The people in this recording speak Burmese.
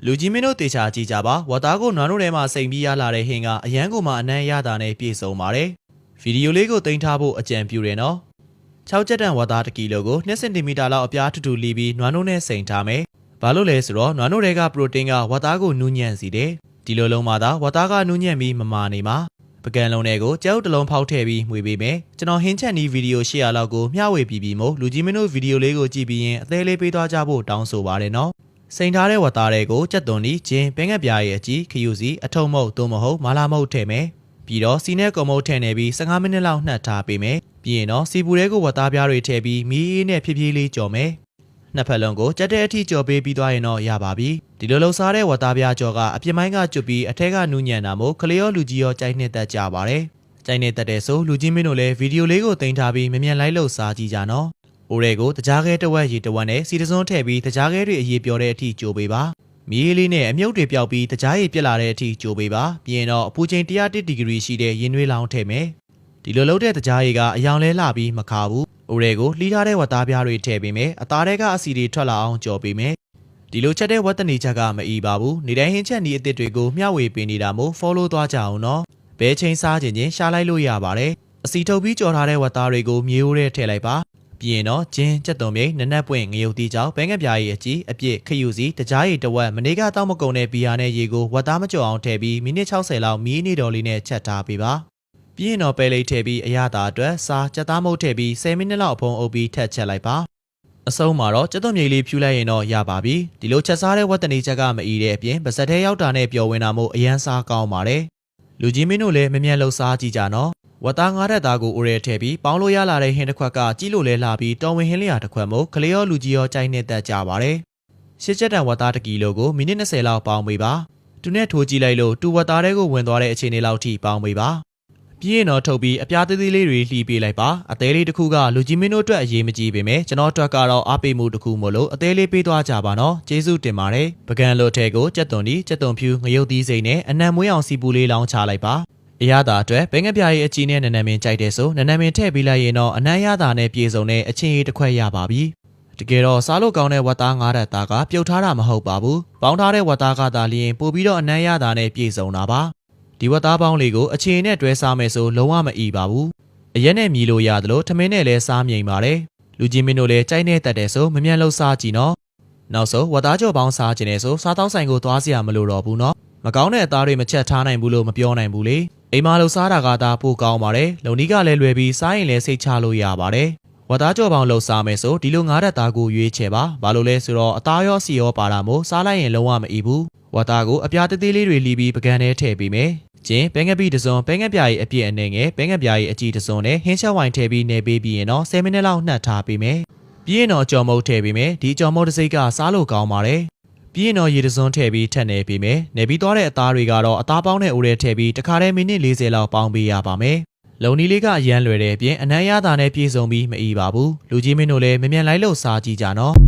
လူကြီးမင်းတို့တေချာကြည့်ကြပါဝတ်သားကိုနွားတို့ထဲမှာစိန်ပြီးရလာတဲ့ဟင်းကအရန်ကိုမှအနမ်းရတာနဲ့ပြည့်စုံပါတယ်ဗီဒီယိုလေးကိုတင်ထားဖို့အကြံပြုတယ်နော်6ချက်တန်ဝတ်သား1ကီလိုကို2စင်တီမီတာလောက်အပြားထူထူလီပြီးနွားတို့နဲ့စိန်ထားမယ်ဘာလို့လဲဆိုတော့နွားတို့တွေကပရိုတင်းကဝတ်သားကိုနူးညံ့စေတယ်ဒီလိုလုံးမှသာဝတ်သားကနူးညံ့ပြီးမမာနေမှာပကံလုံးတွေကိုကြောက်တလုံးဖောက်ထည့်ပြီးမှွေပေးမယ်ကျွန်တော်ဟင်းချက်နီးဗီဒီယို800လောက်ကိုမျှဝေပြီးမို့လူကြီးမင်းတို့ဗီဒီယိုလေးကိုကြည့်ပြီးရင်အသေးလေးပေးသွားကြဖို့တောင်းဆိုပါတယ်နော်စိန်ထားတဲ့ဝတ်သားတွေကိုကြက်သွန်နီဂျင်းပင်ငက်ပြားရဲ့အကြီးခယူစီအထုံမုတ်သို့မဟုတ်မာလာမုတ်ထည့်မယ်ပြီးတော့စီနဲ့ကုံမုတ်ထည့်နေပြီး15မိနစ်လောက်နှက်ထားပေးမယ်ပြီးရင်တော့စီပူတွေကိုဝတ်သားပြားတွေထည့်ပြီးမီးအေးနဲ့ဖြည်းဖြည်းလေးကြော်မယ်နှစ်ဖက်လုံးကိုကြက်တဲ့အထိကြော်ပေးပြီးသွားရင်တော့ရပါပြီဒီလိုလှုပ်ရှားတဲ့ဝတ်သားပြားကြော်ကအပြစ်မိုင်းကကျွတ်ပြီးအထက်ကနူးညံ့တာမို့ကလေးရောလူကြီးရောကြိုက်နှစ်သက်ကြပါတယ်ကြိုက်နှစ်သက်တဲ့ဆိုလူကြီးမင်းတို့လည်းဗီဒီယိုလေးကိုတင်ထားပြီးမြ мян လိုက်လို့စားကြည့်ကြနော်အိုးတွေကိုတကြားခဲတဝက်ရေတဝက်နဲ့စီတစွန်းထည့်ပြီးတကြားခဲတွေအရေးပြောတဲ့အထိကြိုးပေးပါမီးလေးနဲ့အမြုပ်တွေပျောက်ပြီးတကြားရည်ပြက်လာတဲ့အထိကြိုးပေးပါပြီးရင်တော့အပူချိန်101ဒီဂရီရှိတဲ့ရင်နွေးလောင်းထည့်မယ်ဒီလိုလုပ်တဲ့တကြားရည်ကအယောင်လဲလှပြီးမခါဘူးအိုးတွေကိုလှီးထားတဲ့ဝတ်သားပြားတွေထည့်ပေးမယ်အသားတွေကအစီတွေထွက်လာအောင်ကြော်ပေးမယ်ဒီလိုချက်တဲ့ဝတ်တနေချက်ကမအီပါဘူးနေတိုင်းဟင်းချက်နီးအစ်စ်တွေကိုမျှဝေပေးနေတာမို့ follow သွားကြအောင်နော်ဘဲချင်းစားခြင်းချင်းရှားလိုက်လို့ရပါတယ်အစီထုတ်ပြီးကြော်ထားတဲ့ဝတ်သားတွေကိုမြေအိုးထဲထည့်လိုက်ပါပြီးရင်တော့ဂျင်းကြက်သွန်မြိတ်နနက်ပွင့်ငရုတ်တီကြောင်ဘဲငက်ပြားရည်အကြီးအပြည့်ခယူစီတကြားရည်တဝက်မနေ့ကတောက်မကုံတဲ့ဘီယာနဲ့ရေကိုဝတ်သားမကြော်အောင်ထည့်ပြီးမိနစ်60လောက်မီးနေတော်လေးနဲ့ချက်ထားပေးပါပြီးရင်တော့ပဲလိတ်ထည့်ပြီးအရသာအတွက်စားကြက်သားမုတ်ထည့်ပြီး10မိနစ်လောက်အဖုံးအုပ်ပြီးထက်ချက်လိုက်ပါအဆုံးမှာတော့ကြက်သွန်မြိတ်လေးဖြူလိုက်ရင်တော့ရပါပြီဒီလိုချက်စားတဲ့ဝတ်တနေချက်ကမအီတဲ့အပြင်ပါစက်ထဲရောက်တာနဲ့ပျော်ဝင်တာမို့အရန်စားကောင်းပါတယ်လူကြီးမင်းတို့လည်းမမြန်လှုပ်စားကြည့်ကြနော်ဝတ်သား9ဓာတ်သားကိုအိုရဲထည့်ပြီးပေါင်းလို့ရလာတဲ့ဟင်းတစ်ခွက်ကကြီးလို့လဲလှပြီးတော်ဝင်ဟင်းလျာတစ်ခွက်မို့ကလေးရောလူကြီးရောကြိုက်နှစ်သက်ကြပါတယ်ရှစ်ချက်တန်ဝတ်သား1ကီလိုကိုမိနစ်20လောက်ပေါင်းပေးပါသူနဲ့ထိုးကြည့်လိုက်လို့တူဝတ်သားတွေကိုဝင်သွားတဲ့အခြေအနေလောက်ထိပေါင်းပေးပါပြီးရင်တော့ထုတ်ပြီးအပြားသေးသေးလေးတွေလှီးပေးလိုက်ပါအသေးလေးတစ်ခုကလူကြီးမင်းတို့အတွက်အရေးမကြီးပေမဲ့ကျွန်တော်အတွက်ကတော့အားပေးမှုတစ်ခုမို့လို့အသေးလေးပေးသွားကြပါနော်ကျေးဇူးတင်ပါတယ်ပကံလို့ထဲကိုကြက်သွန်ဒီကြက်သွန်ဖြူငရုတ်သီးစိမ့်နဲ့အနံမွေးအောင်စီပူလေးလောင်းချလိုက်ပါအရသာအတွက်ဘဲငက်ပြားရည်အကြီးနဲ့နနံမင်းကြိုက်တဲ့ဆိုနနံမင်းထည့်ပေးလိုက်ရင်တော့အနံ့ရသာနဲ့ပြေစုံတဲ့အချင်းရည်တစ်ခွက်ရပါပြီတကယ်တော့စားလို့ကောင်းတဲ့ဝတ်သား9ဓာတ်သားကပြုတ်ထားတာမဟုတ်ပါဘူးပေါင်းထားတဲ့ဝတ်သားကသာလျင်ပို့ပြီးတော့အနံ့ရသာနဲ့ပြေစုံတာပါဒီဝတ်သားပေါင်းလေးကိုအချင်းနဲ့တွဲစားမယ်ဆိုလုံးဝမအီပါဘူးအရက်နဲ့မြည်လို့ရသလိုထမင်းနဲ့လည်းစားမြိန်ပါတယ်လူကြီးမင်းတို့လည်းကြိုက်နေတတ်တယ်ဆိုမမြန်လို့စားကြည့်နော်နောက်ဆုံးဝတ်သားကြော်ပေါင်းစားခြင်းနဲ့ဆိုစားတောက်ဆိုင်ကိုသွားစရာမလိုတော့ဘူးနော်မကောင်းတဲ့အသားတွေမချက်ထားနိုင်ဘူးလို့မပြောနိုင်ဘူးလေအိမ်မှာလှူစားတာကသာပိုကောင်းပါတယ်လုံနီးကလည်းလွယ်ပြီးစားရင်လည်းစိတ်ချလို့ရပါတယ်ဝတ်သားကြော်ပေါင်းလှူစားမယ်ဆိုဒီလို9ဓာတ်သားကိုရွေးချယ်ပါဘာလို့လဲဆိုတော့အသားရောစီရောပါတာမို့စားလိုက်ရင်လုံးဝမအီဘူးဝတ်သားကိုအပြားသေးသေးလေးတွေလှီးပြီးပကံထဲထည့်ပေးမယ်ကျင်းပဲငက်ပီတစ်စုံပဲငက်ပြားရည်အပြည့်အနေငယ်ပဲငက်ပြားရည်အကြီးတစ်စုံနဲ့ဟင်းချက်ဝိုင်ထည့်ပြီးနေပေးပြီးရင်တော့10မိနစ်လောက်နှက်ထားပေးမယ်ပြီးရင်တော့ကြော်မုတ်ထည့်ပေးမယ်ဒီကြော်မုတ်တစ်စိတ်ကစားလို့ကောင်းပါတယ်ပြီးရင်တော့ရေတစွန်းထည့်ပြီးထက်နေပေးမယ်။နေပြီးသွားတဲ့အသားတွေကတော့အသားပေါင်းတဲ့အိုးထဲထည့်ပြီးတခါတည်းမိနစ်40လောက်ပေါင်းပေးရပါမယ်။လုံနီးလေးကအရန်လွယ်တဲ့အပြင်အနံ့ရသာနဲ့ပြေစုံပြီးမအီပါဘူး။လူကြီးမင်းတို့လည်းမမြန်လိုက်လို့စားကြည့်ကြနော်။